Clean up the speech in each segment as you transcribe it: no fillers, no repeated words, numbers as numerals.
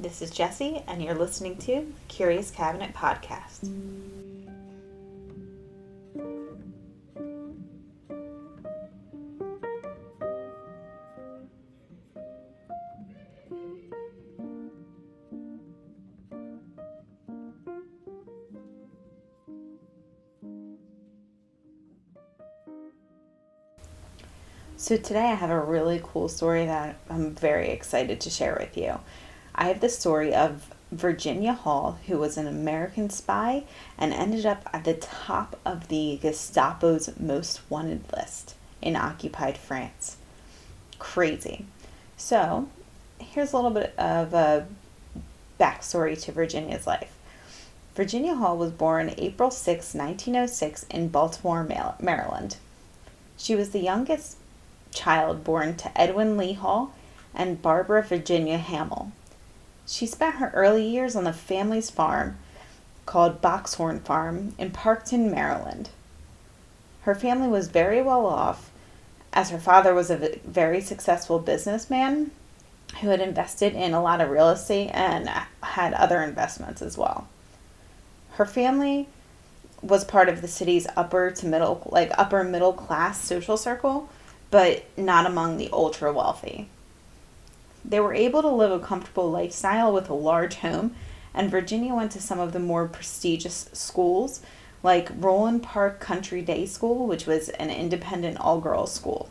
This is Jessie, and you're listening to Curious Cabinet Podcast. So today I have a really cool story that I'm very excited to share with you. I have the story of Virginia Hall, who was an American spy and ended up at the top of the Gestapo's most wanted list in occupied France. Crazy. So, here's a little bit of a backstory to Virginia's life. Virginia Hall was born April 6, 1906 in Baltimore, Maryland. She was the youngest child born to Edwin Lee Hall and Barbara Virginia Hamill. She spent her early years on the family's farm called Boxhorn Farm in Parkton, Maryland. Her family was very well off as her father was a very successful businessman who had invested in a lot of real estate and had other investments as well. Her family was part of the city's upper middle class social circle, but not among the ultra wealthy. They were able to live a comfortable lifestyle with a large home, and Virginia went to some of the more prestigious schools, like Roland Park Country Day School, which was an independent all-girls school.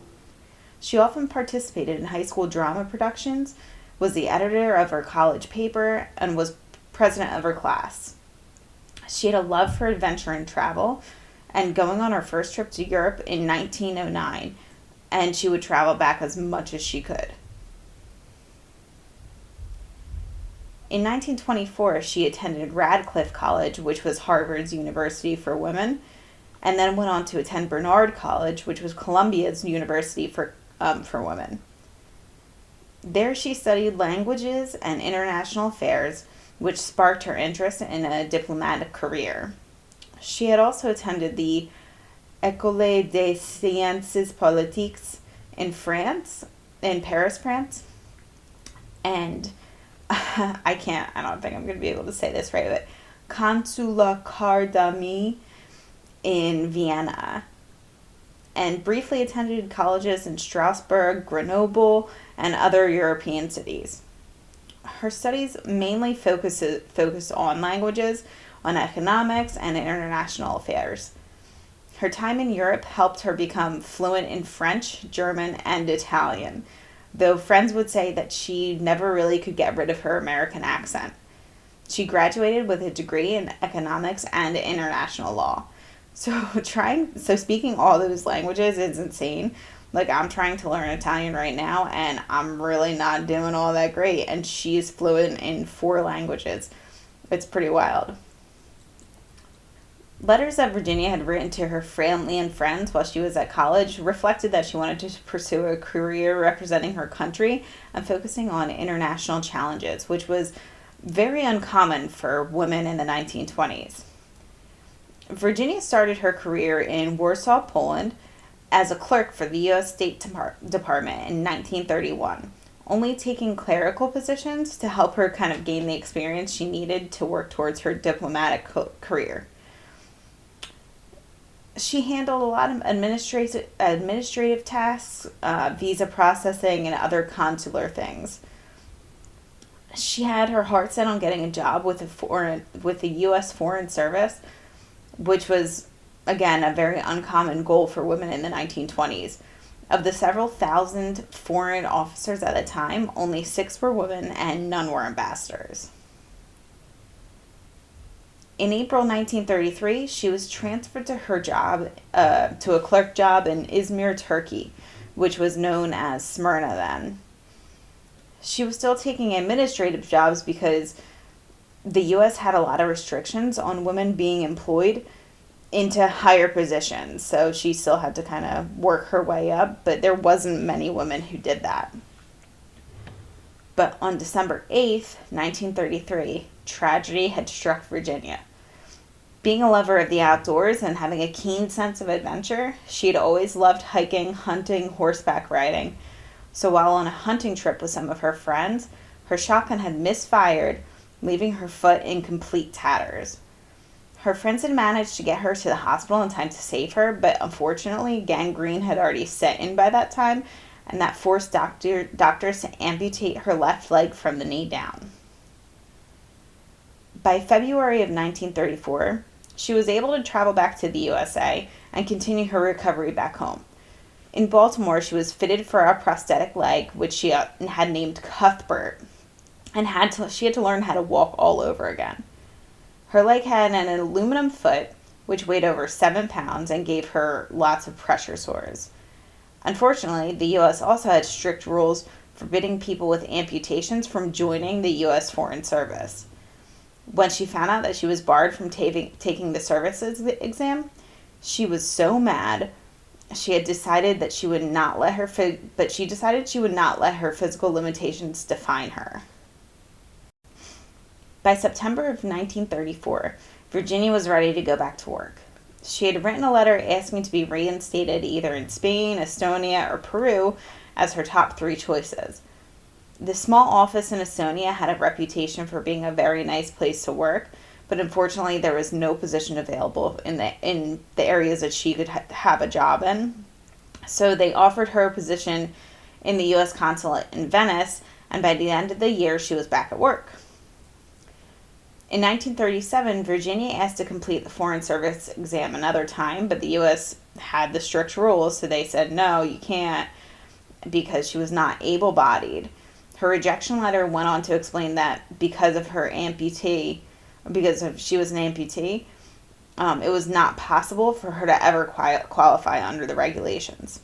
She often participated in high school drama productions, was the editor of her college paper, and was president of her class. She had a love for adventure and travel, and going on her first trip to Europe in 1909, and she would travel back as much as she could. In 1924, she attended Radcliffe College, which was Harvard's university for women, and then went on to attend Barnard College, which was Columbia's university for women. There she studied languages and international affairs, which sparked her interest in a diplomatic career. She had also attended the École des Sciences Politiques in Paris, France, and I don't think I'm going to be able to say this right, but Consulacademie in Vienna, and briefly attended colleges in Strasbourg, Grenoble, and other European cities. Her studies mainly focused on languages, on economics, and international affairs. Her time in Europe helped her become fluent in French, German, and Italian, though friends would say that she never really could get rid of her American accent. She graduated with a degree in economics and international law. So speaking all those languages is insane. Like, I'm trying to learn Italian right now, and I'm really not doing all that great, and she's fluent in 4 languages. It's pretty wild. Letters that Virginia had written to her family and friends while she was at college reflected that she wanted to pursue a career representing her country and focusing on international challenges, which was very uncommon for women in the 1920s. Virginia started her career in Warsaw, Poland, as a clerk for the U.S. State Department in 1931, only taking clerical positions to help her kind of gain the experience she needed to work towards her diplomatic career. She handled a lot of administrative tasks, visa processing, and other consular things. She had her heart set on getting a job with the U.S. Foreign Service, which was, again, a very uncommon goal for women in the 1920s. Of the several thousand foreign officers at the time, only 6 were women and none were ambassadors. In April 1933, she was transferred to her job, to a clerk job in Izmir, Turkey, which was known as Smyrna then. She was still taking administrative jobs because the U.S. had a lot of restrictions on women being employed into higher positions, so she still had to kind of work her way up, but there wasn't many women who did that. But on December 8th, 1933, tragedy had struck Virginia. Being a lover of the outdoors and having a keen sense of adventure, she had always loved hiking, hunting, horseback riding. So while on a hunting trip with some of her friends, Her shotgun had misfired, leaving her foot in complete tatters. Her friends had managed to get her to the hospital in time to save her, but unfortunately, gangrene had already set in by that time, and that forced doctors to amputate her left leg from the knee down. By February of 1934, she was able to travel back to the USA and continue her recovery back home. In Baltimore, she was fitted for a prosthetic leg, which she had named Cuthbert, and she had to learn how to walk all over again. Her leg had an aluminum foot, which weighed over 7 pounds and gave her lots of pressure sores. Unfortunately, the U.S. also had strict rules forbidding people with amputations from joining the U.S. Foreign Service. When she found out that she was barred from taking the services exam, she was so mad. She had decided that she would not let her physical limitations define her. By September of 1934, Virginia was ready to go back to work. She had written a letter asking to be reinstated either in Spain, Estonia, or Peru as her top 3 choices. The small office in Estonia had a reputation for being a very nice place to work, but unfortunately there was no position available in the areas that she could have a job in. So they offered her a position in the U.S. consulate in Venice, and by the end of the year she was back at work. In 1937, Virginia asked to complete the Foreign Service exam another time, but the U.S. had the strict rules, so they said, no, you can't, because she was not able-bodied. Her rejection letter went on to explain that because she was an amputee, it was not possible for her to ever qualify under the regulations.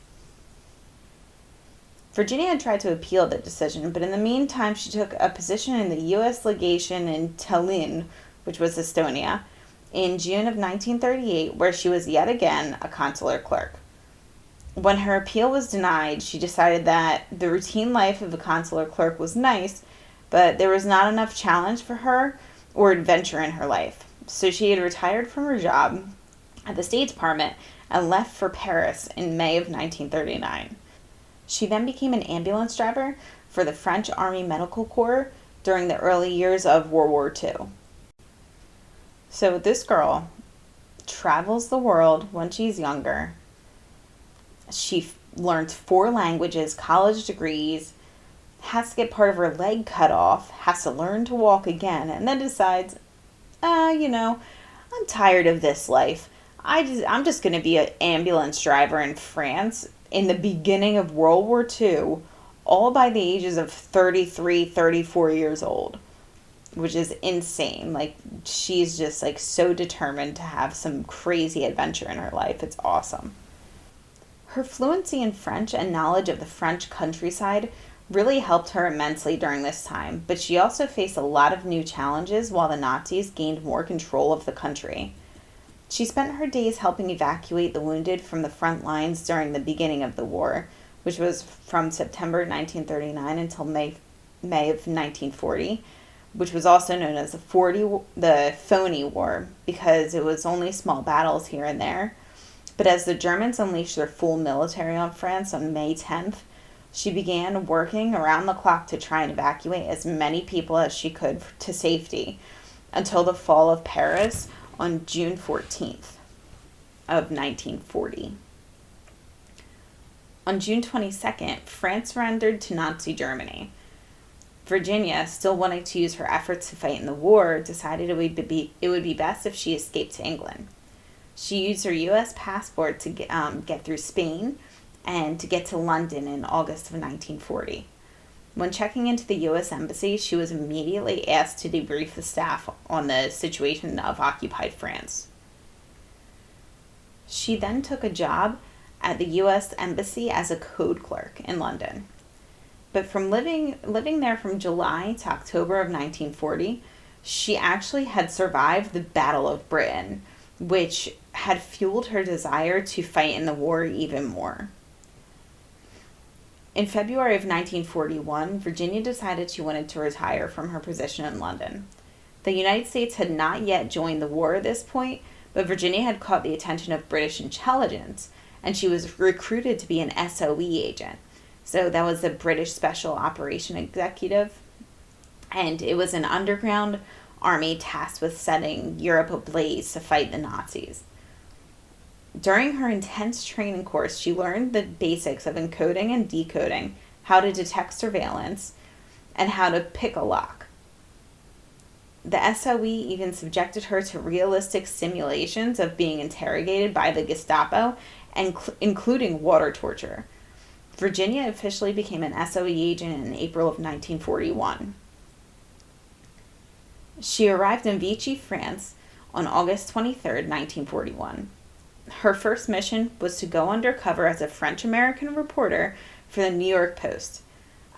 Virginia had tried to appeal the decision, but in the meantime she took a position in the U.S. legation in Tallinn, which was Estonia, in June of 1938, where she was yet again a consular clerk. When her appeal was denied, she decided that the routine life of a consular clerk was nice, but there was not enough challenge for her or adventure in her life. So she had retired from her job at the State Department and left for Paris in May of 1939. She then became an ambulance driver for the French Army Medical Corps during the early years of World War II. So this girl travels the world when she's younger. She learns 4 languages, college degrees, has to get part of her leg cut off, has to learn to walk again, and then decides, I'm tired of this life. I'm just going to be an ambulance driver in France in the beginning of World War II, all by the ages of 33, 34 years old, which is insane. Like, she's just like so determined to have some crazy adventure in her life. It's awesome. Her fluency in French and knowledge of the French countryside really helped her immensely during this time, but she also faced a lot of new challenges while the Nazis gained more control of the country. She spent her days helping evacuate the wounded from the front lines during the beginning of the war, which was from September 1939 until May of 1940, which was also known as the Phony War, because it was only small battles here and there. But as the Germans unleashed their full military on France on May 10th, she began working around the clock to try and evacuate as many people as she could to safety until the fall of Paris on June 14th of 1940. On June 22nd, France surrendered to Nazi Germany. Virginia, still wanting to use her efforts to fight in the war, decided it would be best if she escaped to England. She used her U.S. passport to get through Spain and to get to London in August of 1940. When checking into the U.S. Embassy, she was immediately asked to debrief the staff on the situation of occupied France. She then took a job at the U.S. Embassy as a code clerk in London. But from living there from July to October of 1940, she actually had survived the Battle of Britain, which had fueled her desire to fight in the war even more. In February of 1941, Virginia decided she wanted to retire from her position in London. The United States had not yet joined the war at this point, but Virginia had caught the attention of British intelligence, and she was recruited to be an SOE agent. So that was the British Special Operation Executive, and it was an underground army tasked with setting Europe ablaze to fight the Nazis. During her intense training course, she learned the basics of encoding and decoding, how to detect surveillance, and how to pick a lock. The SOE even subjected her to realistic simulations of being interrogated by the Gestapo, including water torture. Virginia officially became an SOE agent in April of 1941. She arrived in Vichy, France on August 23, 1941. Her first mission was to go undercover as a French-American reporter for the New York Post,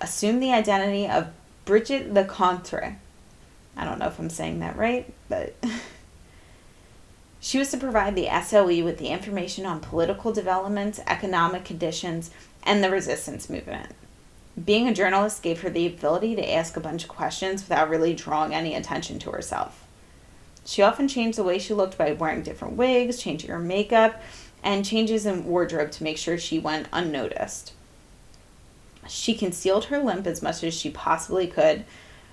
assume the identity of Brigitte Lecontre. I don't know if I'm saying that right, but she was to provide the SOE with the information on political developments, economic conditions, and the resistance movement. Being a journalist gave her the ability to ask a bunch of questions without really drawing any attention to herself. She often changed the way she looked by wearing different wigs, changing her makeup, and changes in wardrobe to make sure she went unnoticed. She concealed her limp as much as she possibly could,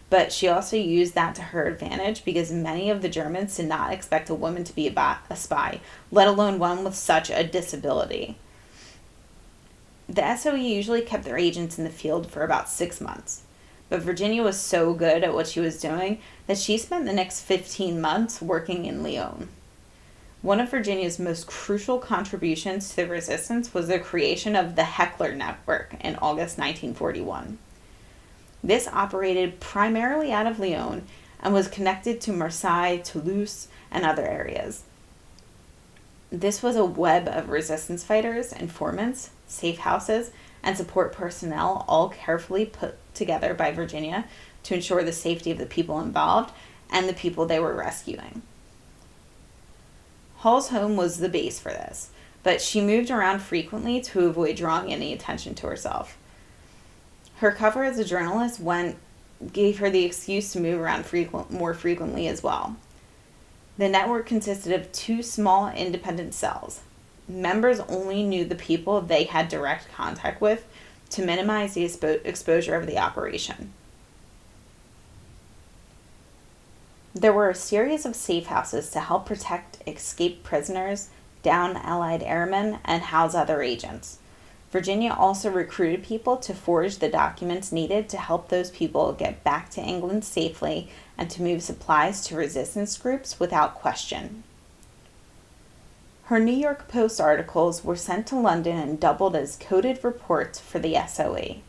but she also used that to her advantage because many of the Germans did not expect a woman to be a spy, let alone one with such a disability. The SOE usually kept their agents in the field for about 6 months, but Virginia was so good at what she was doing that she spent the next 15 months working in Lyon. One of Virginia's most crucial contributions to the resistance was the creation of the Heckler Network in August 1941. This operated primarily out of Lyon and was connected to Marseille, Toulouse, and other areas. This was a web of resistance fighters, informants, safe houses, and support personnel, all carefully put together by Virginia to ensure the safety of the people involved and the people they were rescuing. Hall's home was the base for this, but she moved around frequently to avoid drawing any attention to herself. Her cover as a journalist gave her the excuse to move around more frequently as well. The network consisted of 2 small independent cells. Members only knew the people they had direct contact with to minimize the exposure of the operation. There were a series of safe houses to help protect escaped prisoners, down Allied airmen, and house other agents. Virginia also recruited people to forge the documents needed to help those people get back to England safely and to move supplies to resistance groups without question. Her New York Post articles were sent to London and doubled as coded reports for the SOE.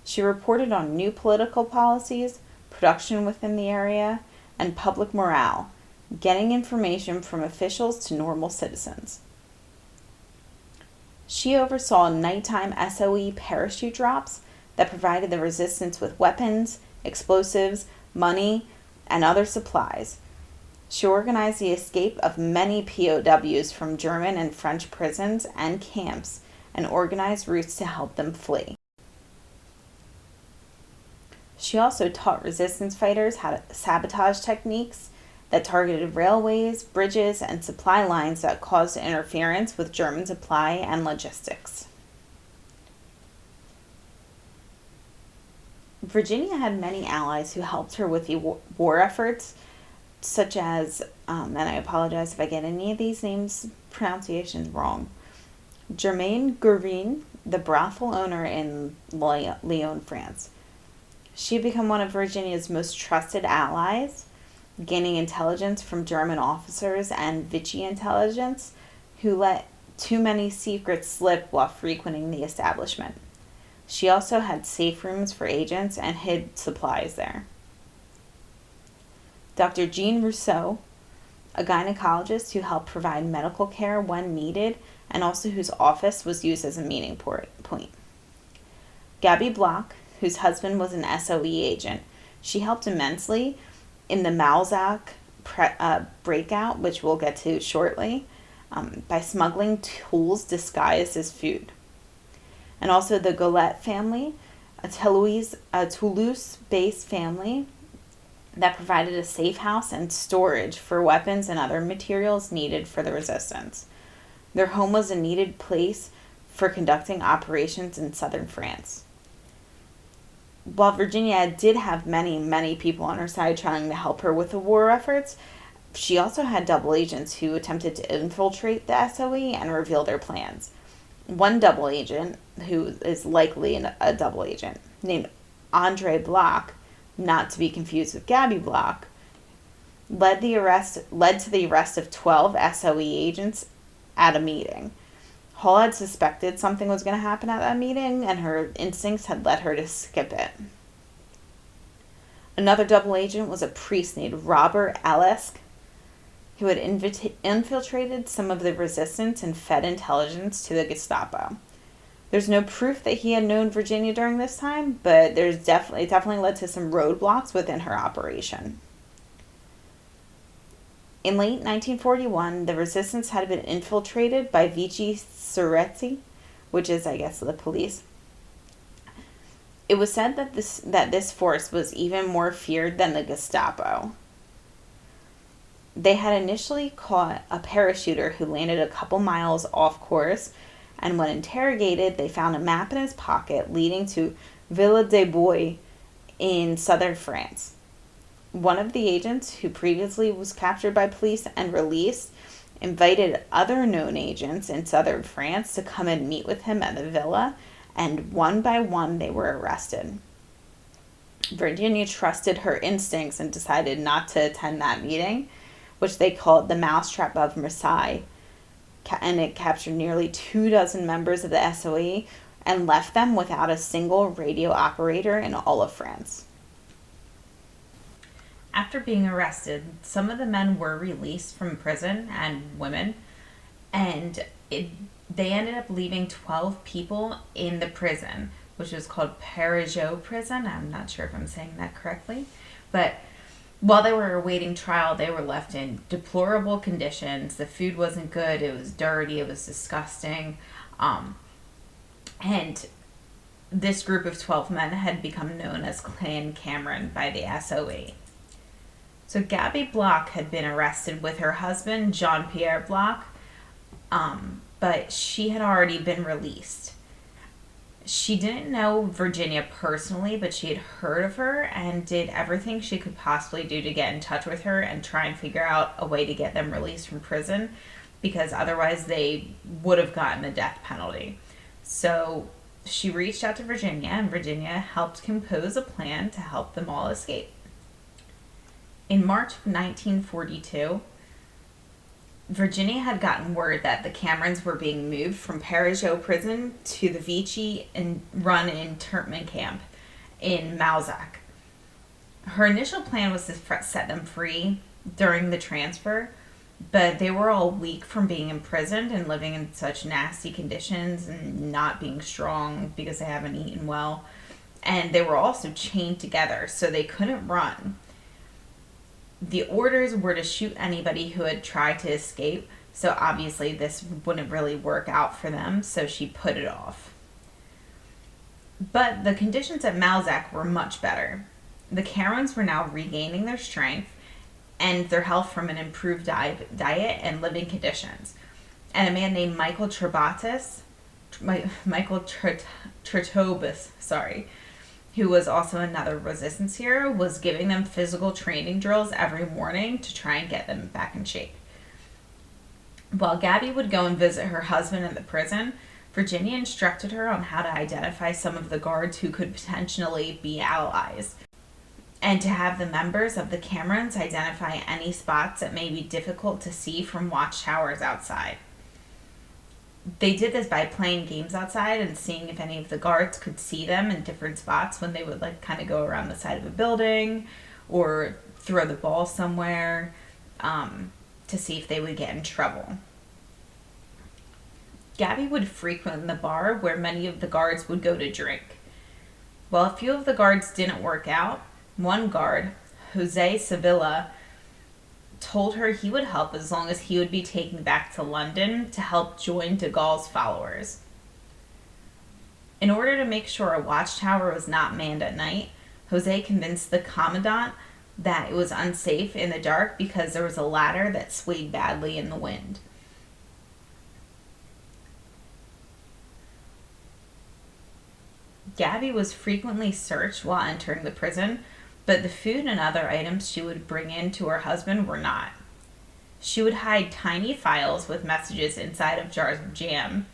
She reported on new political policies, production within the area, and public morale, getting information from officials to normal citizens. She oversaw nighttime SOE parachute drops that provided the resistance with weapons, explosives, money, and other supplies. She organized the escape of many POWs from German and French prisons and camps and organized routes to help them flee. She also taught resistance fighters how to sabotage techniques that targeted railways, bridges, and supply lines that caused interference with German supply and logistics. Virginia had many allies who helped her with the war efforts, such as, and I apologize if I get any of these names pronunciations wrong, Germaine Gourvin, the brothel owner in Lyon, France. She had become one of Virginia's most trusted allies, gaining intelligence from German officers and Vichy intelligence, who let too many secrets slip while frequenting the establishment. She also had safe rooms for agents and hid supplies there. Dr. Jean Rousseau, a gynecologist who helped provide medical care when needed and also whose office was used as a meeting point. Gabby Bloch, whose husband was an SOE agent. She helped immensely in the Malzac breakout, which we'll get to shortly, by smuggling tools disguised as food. And also the Golet family, a Toulouse-based family that provided a safe house and storage for weapons and other materials needed for the resistance. Their home was a needed place for conducting operations in southern France. While Virginia did have many, many people on her side trying to help her with the war efforts, she also had double agents who attempted to infiltrate the SOE and reveal their plans. One double agent, who is likely a double agent, named Andre Block, not to be confused with Gabby Block, led to the arrest of 12 SOE agents at a meeting. Hall had suspected something was going to happen at that meeting, and her instincts had led her to skip it. Another double agent was a priest named Robert Elisk, who had infiltrated some of the resistance and fed intelligence to the Gestapo. There's no proof that he had known Virginia during this time, but it definitely led to some roadblocks within her operation. In late 1941, the resistance had been infiltrated by Vici Serezzi, which is, I guess, the police. It was said that this force was even more feared than the Gestapo. They had initially caught a parachuter who landed a couple miles off course, and when interrogated, they found a map in his pocket leading to Villa des Bois in southern France. One of the agents, who previously was captured by police and released, invited other known agents in southern France to come and meet with him at the villa, and one by one they were arrested. Virginia trusted her instincts and decided not to attend that meeting, which they called the Mousetrap of Marseille, and it captured nearly 24 members of the SOE and left them without a single radio operator in all of France. After being arrested, some of the men were released from prison, and women, and they ended up leaving 12 people in the prison, which was called Parisot prison. I'm not sure if I'm saying that correctly, but while they were awaiting trial, they were left in deplorable conditions. The food wasn't good. It was dirty. It was disgusting. And this group of 12 men had become known as Clan Cameron by the SOE. So Gabby Block had been arrested with her husband, Jean-Pierre Block, but she had already been released. She didn't know Virginia personally, but she had heard of her and did everything she could possibly do to get in touch with her and try and figure out a way to get them released from prison, because otherwise they would have gotten the death penalty. So she reached out to Virginia, and Virginia helped compose a plan to help them all escape. In March of 1942, Virginia had gotten word that the Camerons were being moved from Parisot prison to the Vichy and run internment camp in Malzac. Her initial plan was to set them free during the transfer, but they were all weak from being imprisoned and living in such nasty conditions and not being strong because they haven't eaten well. And they were also chained together, so they couldn't run. The orders were to shoot anybody who had tried to escape, so obviously this wouldn't really work out for them, so she put it off. But the conditions at Malzac were much better. The Camerons were now regaining their strength and their health from an improved diet and living conditions. And a man named Michael Trotobus, who was also another resistance hero, was giving them physical training drills every morning to try and get them back in shape. While Gabby would go and visit her husband in the prison, Virginia instructed her on how to identify some of the guards who could potentially be allies, and to have the members of the Camerons identify any spots that may be difficult to see from watchtowers outside. They did this by playing games outside and seeing if any of the guards could see them in different spots when they would kind of go around the side of a building or throw the ball somewhere to see if they would get in trouble. Gabby would frequent the bar where many of the guards would go to drink. While a few of the guards didn't work out, one guard, Jose Sevilla, told her he would help as long as he would be taken back to London to help join de Gaulle's followers. In order to make sure a watchtower was not manned at night, Jose convinced the commandant that it was unsafe in the dark because there was a ladder that swayed badly in the wind. Gabby was frequently searched while entering the prison, but the food and other items she would bring in to her husband were not. She would hide tiny files with messages inside of jars of jam.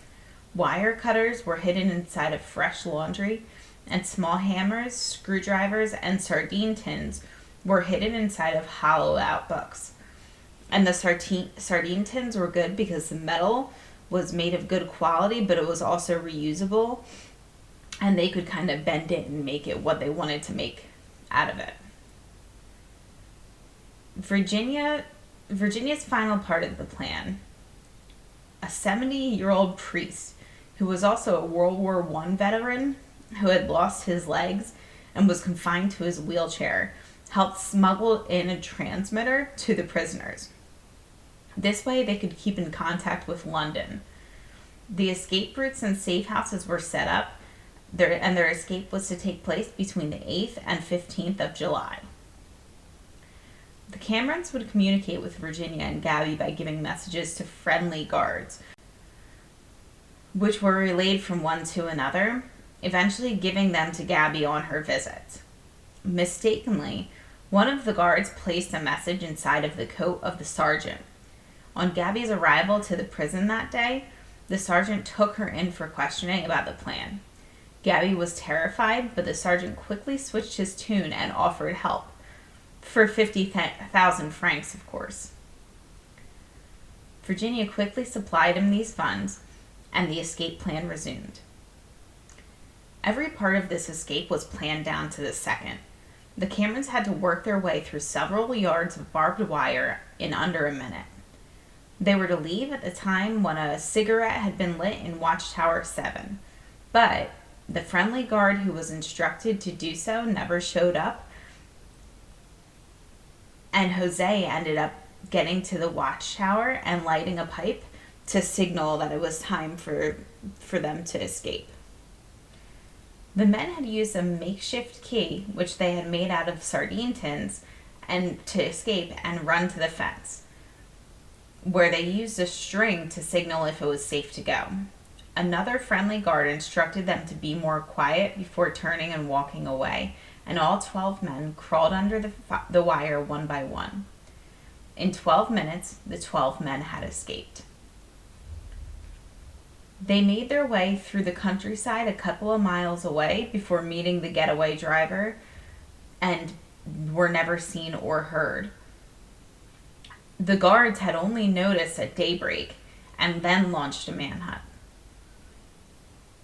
Wire cutters were hidden inside of fresh laundry, and small hammers, screwdrivers, and sardine tins were hidden inside of hollowed out books. And the sardine tins were good because the metal was made of good quality, but it was also reusable, and they could kind of bend it and make it what they wanted to make out of it. Virginia's final part of the plan. A 70-year-old priest who was also a World War I veteran who had lost his legs and was confined to his wheelchair helped smuggle in a transmitter to the prisoners. This way they could keep in contact with London. The escape routes and safe houses were set up, and their escape was to take place between the 8th and 15th of July. The Camerons would communicate with Virginia and Gabby by giving messages to friendly guards, which were relayed from one to another, eventually giving them to Gabby on her visit. Mistakenly, one of the guards placed a message inside of the coat of the sergeant. On Gabby's arrival to the prison that day, the sergeant took her in for questioning about the plan. Gabby was terrified, but the sergeant quickly switched his tune and offered help. For 50,000 francs, of course. Virginia quickly supplied him these funds, and the escape plan resumed. Every part of this escape was planned down to the second. The Camerons had to work their way through several yards of barbed wire in under a minute. They were to leave at the time when a cigarette had been lit in Watchtower 7, but the friendly guard who was instructed to do so never showed up, and Jose ended up getting to the watchtower and lighting a pipe to signal that it was time for them to escape. The men had used a makeshift key, which they had made out of sardine tins, and to escape and run to the fence, where they used a string to signal if it was safe to go. Another friendly guard instructed them to be more quiet before turning and walking away, and all 12 men crawled under the wire one by one. In 12 minutes, the 12 men had escaped. They made their way through the countryside a couple of miles away before meeting the getaway driver and were never seen or heard. The guards had only noticed at daybreak and then launched a manhunt.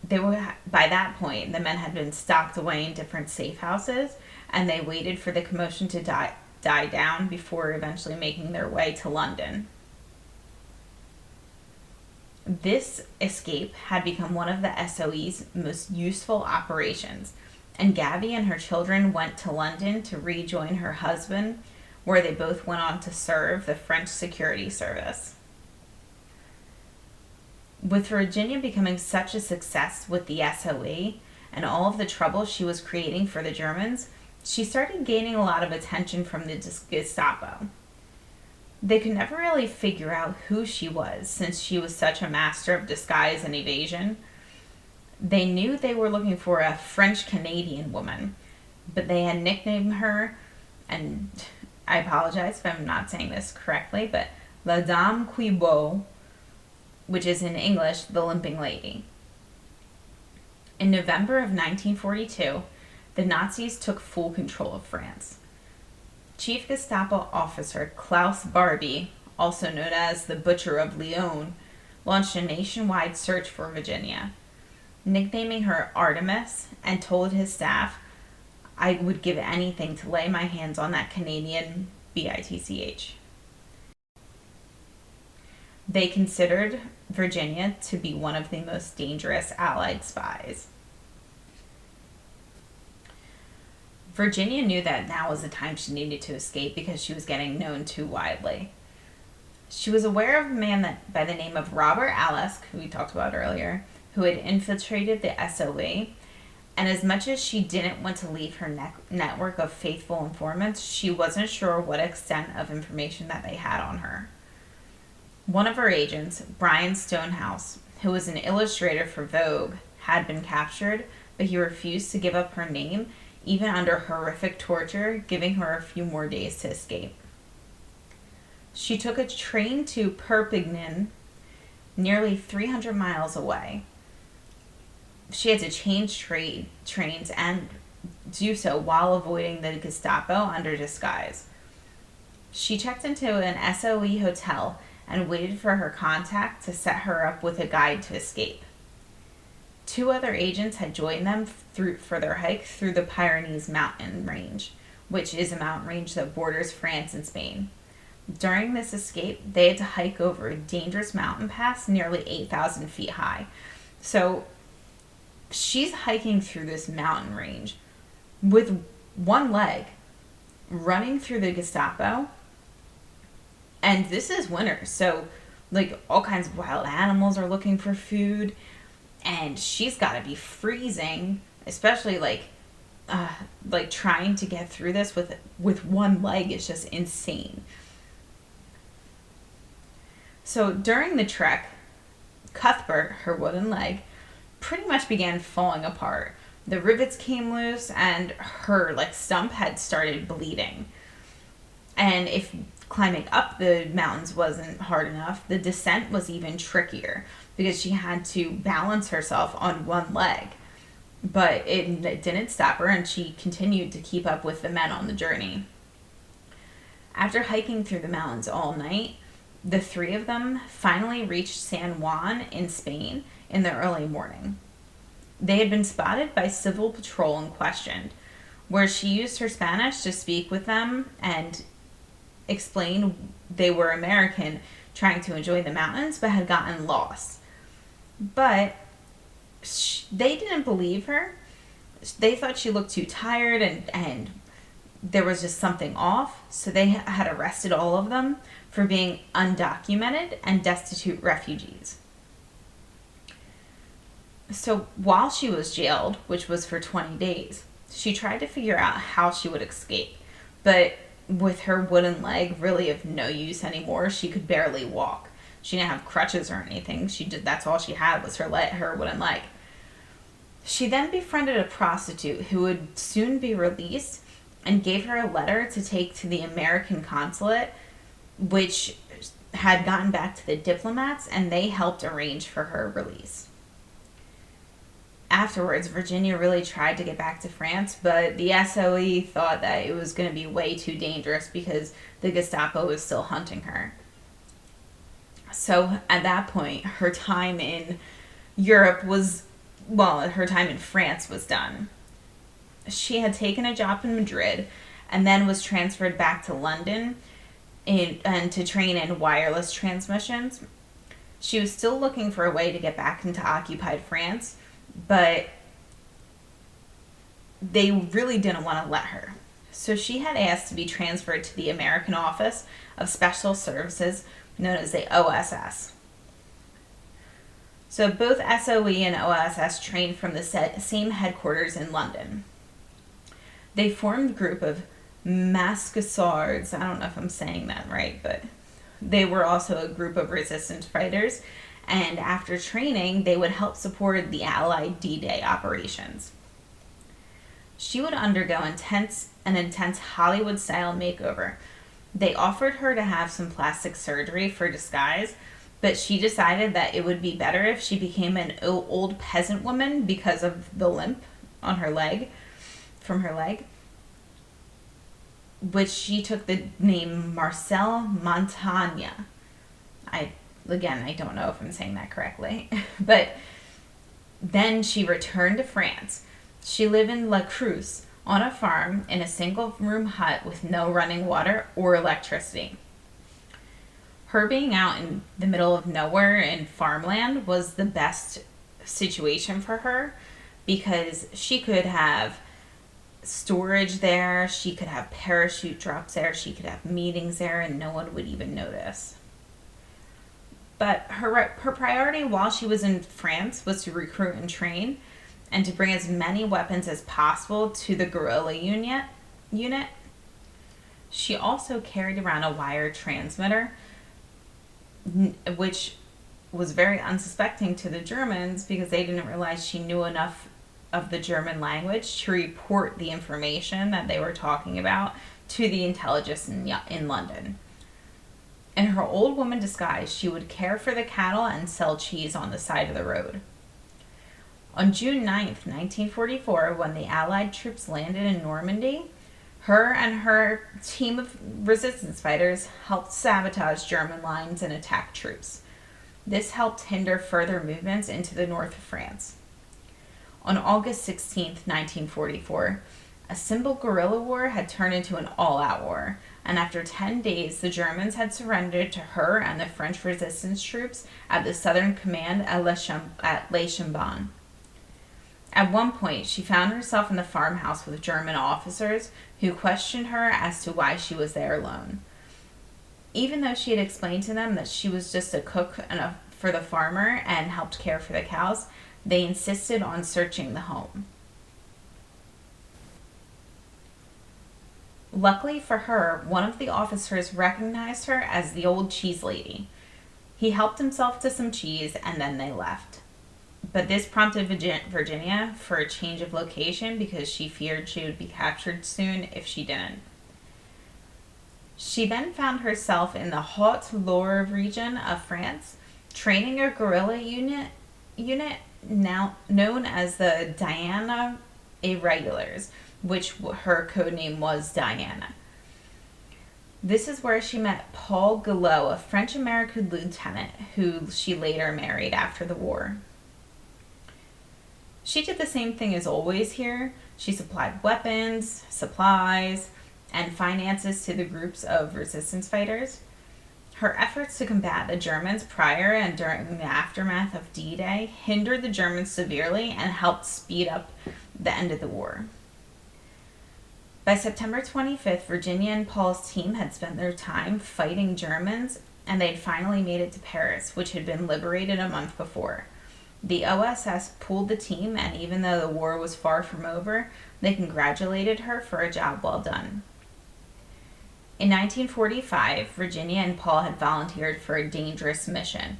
By that point, the men had been stocked away in different safe houses, and they waited for the commotion to die down before eventually making their way to London. This escape had become one of the SOE's most useful operations, and Gabby and her children went to London to rejoin her husband, where they both went on to serve the French security service. With Virginia becoming such a success with the SOE and all of the trouble she was creating for the Germans, she started gaining a lot of attention from the Gestapo. They could never really figure out who she was, since she was such a master of disguise and evasion. They knew they were looking for a French-Canadian woman, but they had nicknamed her, and I apologize if I'm not saying this correctly, but La Dame qui boit, which is in English, the limping lady. In November of 1942, the Nazis took full control of France. Chief Gestapo officer Klaus Barbie, also known as the Butcher of Lyon, launched a nationwide search for Virginia, nicknaming her Artemis, and told his staff, "I would give anything to lay my hands on that Canadian bitch." They considered Virginia to be one of the most dangerous Allied spies. Virginia knew that now was the time she needed to escape because she was getting known too widely. She was aware of a man by the name of Robert Alisk, who we talked about earlier, who had infiltrated the SOE, and as much as she didn't want to leave her network of faithful informants, she wasn't sure what extent of information that they had on her. One of her agents, Brian Stonehouse, who was an illustrator for Vogue, had been captured, but he refused to give up her name, even under horrific torture, giving her a few more days to escape. She took a train to Perpignan, nearly 300 miles away. She had to change trains and do so while avoiding the Gestapo under disguise. She checked into an SOE hotel and waited for her contact to set her up with a guide to escape. 2 other agents had joined them for their hike through the Pyrenees mountain range, which is a mountain range that borders France and Spain. During this escape, they had to hike over a dangerous mountain pass nearly 8,000 feet high. So she's hiking through this mountain range with one leg, running through the Gestapo. And this is winter, so like all kinds of wild animals are looking for food, and she's got to be freezing, especially like trying to get through this with one leg is just insane. So during the trek, Cuthbert, her wooden leg, pretty much began falling apart. The rivets came loose and her stump had started bleeding. And if climbing up the mountains wasn't hard enough, the descent was even trickier because she had to balance herself on one leg. But it didn't stop her, and she continued to keep up with the men on the journey. After hiking through the mountains all night, the 3 of them finally reached San Juan in Spain in the early morning. They had been spotted by civil patrol and questioned, where she used her Spanish to speak with them and explain they were American trying to enjoy the mountains but had gotten lost. But they didn't believe her. They thought she looked too tired and there was just something off, so they had arrested all of them for being undocumented and destitute refugees. So while she was jailed, which was for 20 days, she tried to figure out how she would escape. But with her wooden leg really of no use anymore, she could barely walk. She didn't have crutches or anything. That's all she had was her wooden leg. She then befriended a prostitute who would soon be released and gave her a letter to take to the American consulate, which had gotten back to the diplomats, and they helped arrange for her release. Afterwards, Virginia really tried to get back to France, but the SOE thought that it was going to be way too dangerous because the Gestapo was still hunting her. So at that point, her time in her time in France was done. She had taken a job in Madrid and then was transferred back to London and to train in wireless transmissions. She was still looking for a way to get back into occupied France, but they really didn't want to let her. So she had asked to be transferred to the American Office of Special Services, known as the OSS. So both SOE and OSS trained from the same headquarters in London. They formed a group of Mascassards. I don't know if I'm saying that right, but they were also a group of resistance fighters, and after training, they would help support the Allied D-Day operations. She would undergo an intense Hollywood-style makeover. They offered her to have some plastic surgery for disguise, but she decided that it would be better if she became an old peasant woman because of the limp on her leg, from her leg, which she took the name Marcel Montaigne. I don't know if I'm saying that correctly. But then she returned to France. She lived in La Cruz on a farm in a single-room hut with no running water or electricity. Her being out in the middle of nowhere in farmland was the best situation for her because she could have storage there, she could have parachute drops there, she could have meetings there, and no one would even notice. But her priority while she was in France was to recruit and train and to bring as many weapons as possible to the guerrilla unit. She also carried around a wire transmitter, which was very unsuspecting to the Germans because they didn't realize she knew enough of the German language to report the information that they were talking about to the intelligence in London. In her old woman disguise, she would care for the cattle and sell cheese on the side of the road. On June 9th, 1944, when the Allied troops landed in Normandy, her and her team of resistance fighters helped sabotage German lines and attack troops. This helped hinder further movements into the north of France. On August 16th, 1944, a simple guerrilla war had turned into an all-out war, and after 10 days, the Germans had surrendered to her and the French resistance troops at the Southern Command at Les Chambon. At one point, she found herself in the farmhouse with German officers who questioned her as to why she was there alone. Even though she had explained to them that she was just a cook for the farmer and helped care for the cows, they insisted on searching the home. Luckily for her, one of the officers recognized her as the old cheese lady. He helped himself to some cheese and then they left. But this prompted Virginia for a change of location because she feared she would be captured soon if she didn't. She then found herself in the Haute-Loire region of France, training a guerrilla unit now known as the Diana Irregulars, which her codename was Diana. This is where she met Paul Guillot, a French-American lieutenant who she later married after the war. She did the same thing as always here. She supplied weapons, supplies, and finances to the groups of resistance fighters. Her efforts to combat the Germans prior and during the aftermath of D-Day hindered the Germans severely and helped speed up the end of the war. By September 25th, Virginia and Paul's team had spent their time fighting Germans, and they'd finally made it to Paris, which had been liberated a month before. The OSS pulled the team, and even though the war was far from over, they congratulated her for a job well done. In 1945, Virginia and Paul had volunteered for a dangerous mission,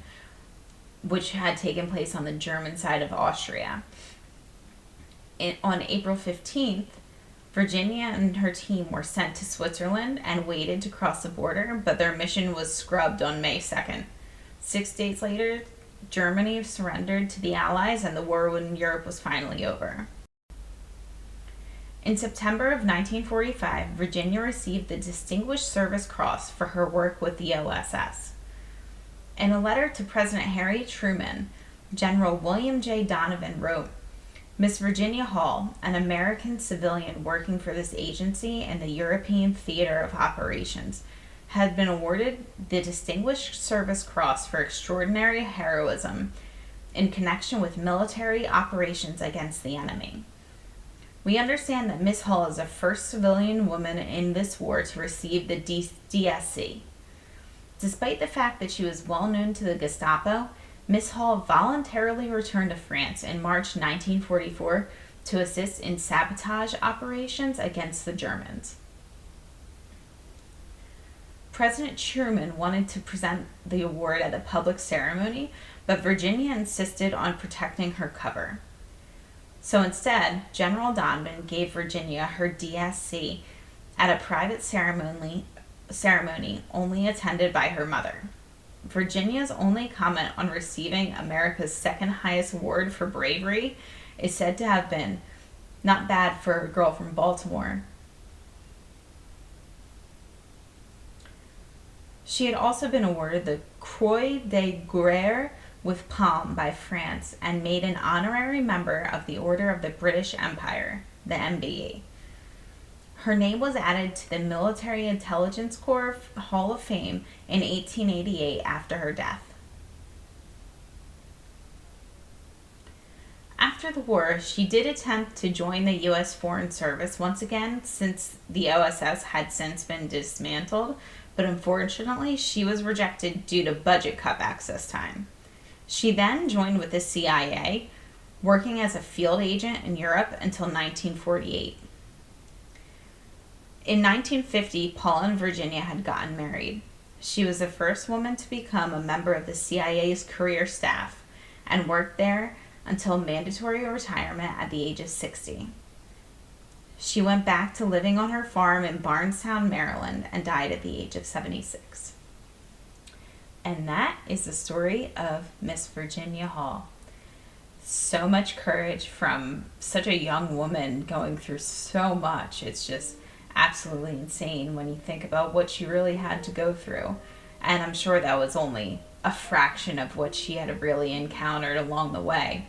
which had taken place on the German side of Austria. On April 15th, Virginia and her team were sent to Switzerland and waited to cross the border, but their mission was scrubbed on May 2nd. 6 days later, Germany surrendered to the Allies and the war in Europe was finally over. In September of 1945, Virginia received the Distinguished Service Cross for her work with the OSS. In a letter to President Harry Truman, General William J. Donovan wrote, Miss Virginia Hall, an American civilian working for this agency in the European Theater of Operations, had been awarded the Distinguished Service Cross for extraordinary heroism in connection with military operations against the enemy. We understand that Miss Hall is the first civilian woman in this war to receive the DSC. Despite the fact that she was well known to the Gestapo, Miss Hall voluntarily returned to France in March 1944 to assist in sabotage operations against the Germans. President Truman wanted to present the award at a public ceremony, but Virginia insisted on protecting her cover. So instead, General Donovan gave Virginia her DSC at a private ceremony only attended by her mother. Virginia's only comment on receiving America's second highest award for bravery is said to have been, "Not bad for a girl from Baltimore." She had also been awarded the Croix de Guerre with Palm by France and made an honorary member of the Order of the British Empire, the MBE. Her name was added to the Military Intelligence Corps Hall of Fame in 1888 after her death. After the war, she did attempt to join the U.S. Foreign Service once again since the OSS had since been dismantled, but unfortunately she was rejected due to budget cutbacks this time. She then joined with the CIA, working as a field agent in Europe until 1948. In 1950, Paul and Virginia had gotten married. She was the first woman to become a member of the CIA's career staff and worked there until mandatory retirement at the age of 60. She went back to living on her farm in Barnestown, Maryland, and died at the age of 76. And that is the story of Miss Virginia Hall. So much courage from such a young woman going through so much. It's just absolutely insane when you think about what she really had to go through. And I'm sure that was only a fraction of what she had really encountered along the way.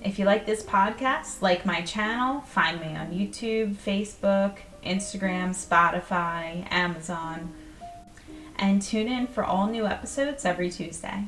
If you like this podcast, like my channel, find me on YouTube, Facebook, Instagram, Spotify, Amazon, and tune in for all new episodes every Tuesday.